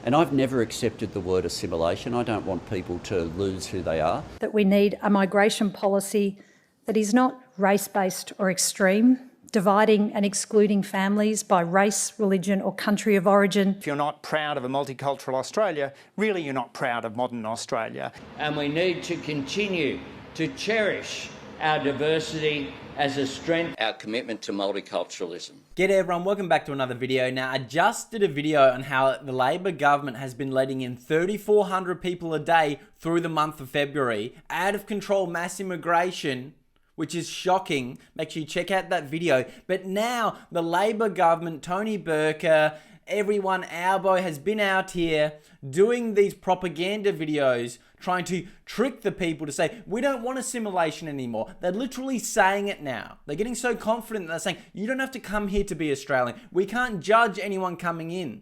And I've never accepted the word assimilation. I don't want people to lose who they are. That we need a migration policy that is not race-based or extreme, dividing and excluding families by race, religion or country of origin. If you're not proud of a multicultural Australia, really you're not proud of modern Australia. And we need to continue to cherish our diversity as a strength. Our commitment to multiculturalism. G'day everyone, welcome back to another video. Now, I just did a video on how the Labor government has been letting in 3,400 people a day through the month of February. Out of control mass immigration, which is shocking. Make sure you check out that video. But now the Labor government, Tony Burke, everyone, Albo has been out here doing these propaganda videos trying to trick the people to say, we don't want assimilation anymore. They're literally saying it now. They're getting so confident that they're saying, you don't have to come here to be Australian. We can't judge anyone coming in.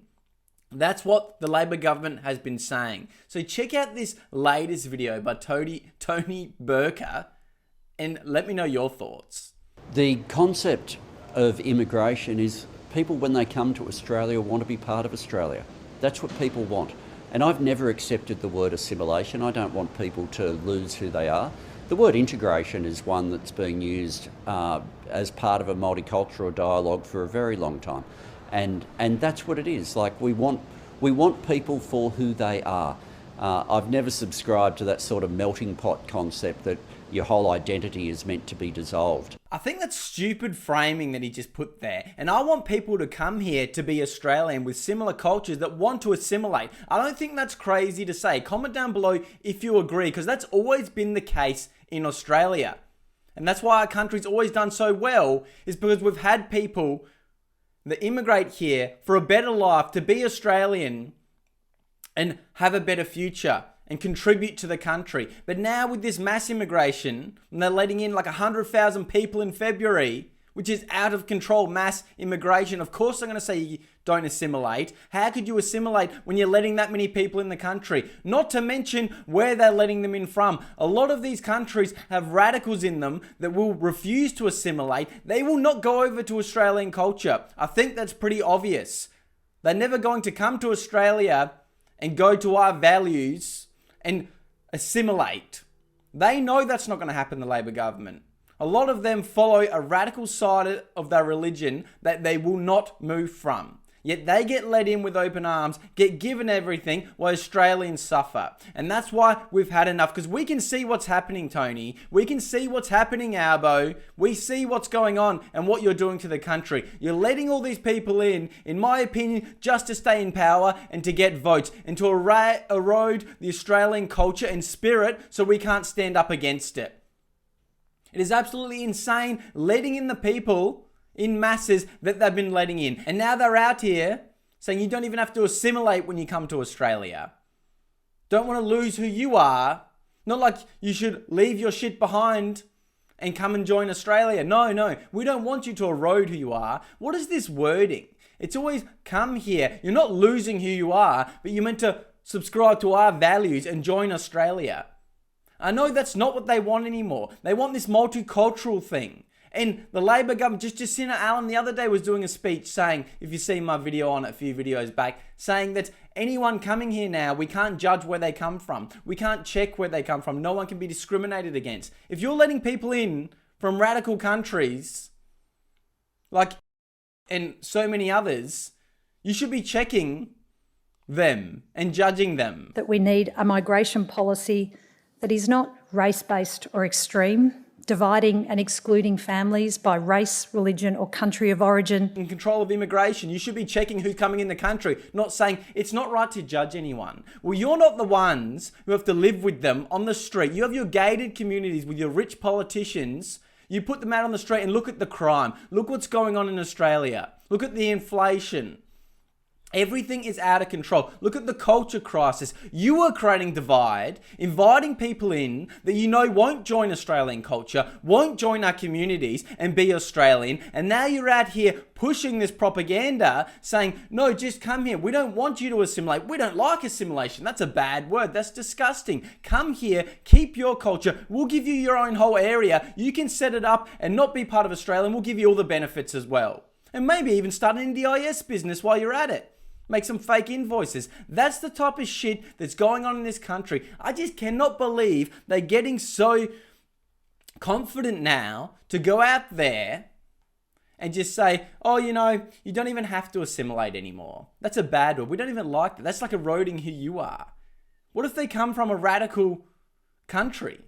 That's what the Labor government has been saying. So check out this latest video by Tony Burke and let me know your thoughts. The concept of immigration is people, when they come to Australia, want to be part of Australia. That's what people want. And I've never accepted the word assimilation. I don't want people to lose who they are. The word integration is one that's been used as part of a multicultural dialogue for a very long time. And that's what it is. Like, we want people for who they are. I've never subscribed to that sort of melting pot concept that your whole identity is meant to be dissolved. I think that's stupid framing that he just put there. And I want people to come here to be Australian with similar cultures that want to assimilate. I don't think that's crazy to say. Comment down below if you agree, because that's always been the case in Australia. And that's why our country's always done so well, is because we've had people that immigrate here for a better life, to be Australian and have a better future and contribute to the country. But now with this mass immigration, and they're letting in like 100,000 people in February, which is out of control mass immigration. Of course they're going to say you don't assimilate. How could you assimilate when you're letting that many people in the country? Not to mention where they're letting them in from. A lot of these countries have radicals in them that will refuse to assimilate. They will not go over to Australian culture. I think that's pretty obvious. They're never going to come to Australia and go to our values and assimilate. They know that's not going to happen, the Labor government. A lot of them follow a radical side of their religion that they will not move from. Yet they get let in with open arms, get given everything, while Australians suffer. And that's why we've had enough, because we can see what's happening, Tony. We can see what's happening, Albo. We see what's going on and what you're doing to the country. You're letting all these people in my opinion, just to stay in power and to get votes and to erode the Australian culture and spirit so we can't stand up against it. It is absolutely insane letting in the people in masses that they've been letting in. And now they're out here saying you don't even have to assimilate when you come to Australia. Don't want to lose who you are. Not like you should leave your shit behind and come and join Australia. No, we don't want you to erode who you are. What is this wording? It's always come here. You're not losing who you are, but you're meant to subscribe to our values and join Australia. I know that's not what they want anymore. They want this multicultural thing. And the Labor government, Jacinda Allen the other day was doing a speech saying, if you see my video on it a few videos back, saying that anyone coming here now, we can't judge where they come from. We can't check where they come from. No one can be discriminated against. If you're letting people in from radical countries, like, and so many others, you should be checking them and judging them. That we need a migration policy that is not race-based or extreme, dividing and excluding families by race, religion or country of origin. In control of immigration, you should be checking who's coming in the country, not saying it's not right to judge anyone. Well, you're not the ones who have to live with them on the street. You have your gated communities with your rich politicians. You put them out on the street and look at the crime. Look what's going on in Australia. Look at the inflation. Everything is out of control. Look at the culture crisis. You are creating divide, inviting people in that you know won't join Australian culture, won't join our communities and be Australian. And now you're out here pushing this propaganda saying, no, just come here. We don't want you to assimilate. We don't like assimilation. That's a bad word. That's disgusting. Come here, keep your culture. We'll give you your own whole area. You can set it up and not be part of Australia, and we'll give you all the benefits as well. And maybe even start an NDIS business while you're at it. Make some fake invoices. That's the type of shit that's going on in this country. I just cannot believe they're getting so confident now to go out there and just say, oh, you don't even have to assimilate anymore. That's a bad word. We don't even like that. That's like eroding who you are. What if they come from a radical country?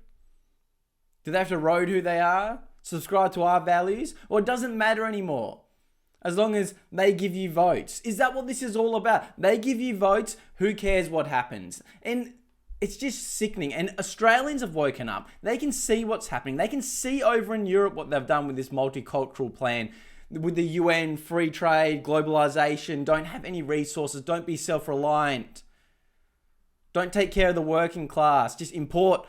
Do they have to erode who they are? Subscribe to our values? Or it doesn't matter anymore? As long as they give you votes. Is that what this is all about? They give you votes, who cares what happens? And it's just sickening. And Australians have woken up. They can see what's happening. They can see over in Europe what they've done with this multicultural plan, with the UN, free trade, globalization, don't have any resources, don't be self-reliant, don't take care of the working class, just import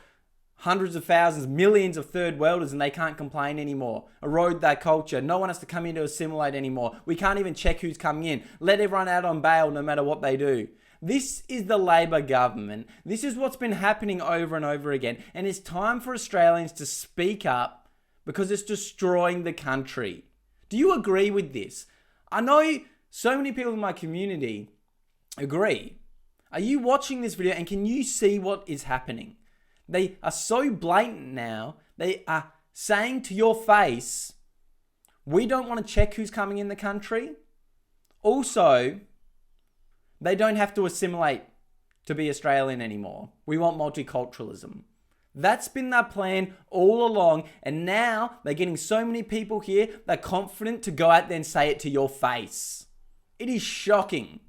hundreds of thousands, millions of third worlders and they can't complain anymore. Erode that culture. No one has to come in to assimilate anymore. We can't even check who's coming in. Let everyone out on bail no matter what they do. This is the Labor government. This is what's been happening over and over again. And it's time for Australians to speak up because it's destroying the country. Do you agree with this? I know so many people in my community agree. Are you watching this video and can you see what is happening? They are so blatant now. They are saying to your face, we don't want to check who's coming in the country. Also, they don't have to assimilate to be Australian anymore. We want multiculturalism. That's been their plan all along. And now they're getting so many people here, they're confident to go out there and say it to your face. It is shocking.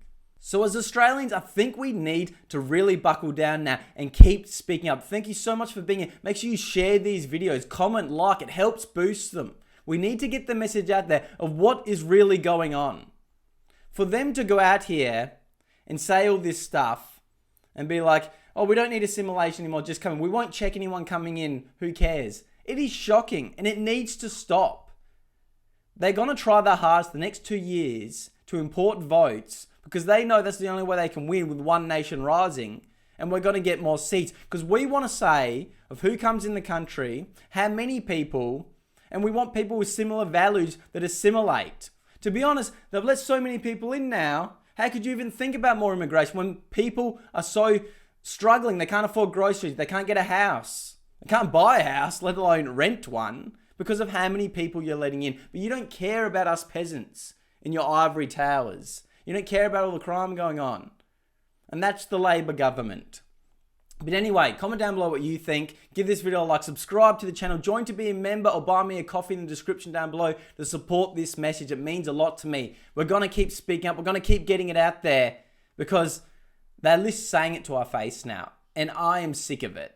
So as Australians, I think we need to really buckle down now and keep speaking up. Thank you so much for being here. Make sure you share these videos, comment, like, it helps boost them. We need to get the message out there of what is really going on. For them to go out here and say all this stuff and be like, oh, we don't need assimilation anymore, just come in. We won't check anyone coming in, who cares? It is shocking and it needs to stop. They're going to try their hardest the next 2 years to import votes because they know that's the only way they can win with One Nation Rising. And we're going to get more seats because we want to say of who comes in the country, how many people, and we want people with similar values that assimilate. To be honest, they've let so many people in now. How could you even think about more immigration when people are so struggling? They can't afford groceries. They can't get a house. They can't buy a house, let alone rent one, because of how many people you're letting in. But you don't care about us peasants in your ivory towers. You don't care about all the crime going on. And that's the Labor government. But anyway, comment down below what you think. Give this video a like, subscribe to the channel, join to be a member, or buy me a coffee in the description down below to support this message. It means a lot to me. We're going to keep speaking up. We're going to keep getting it out there because they're just saying it to our face now. And I am sick of it.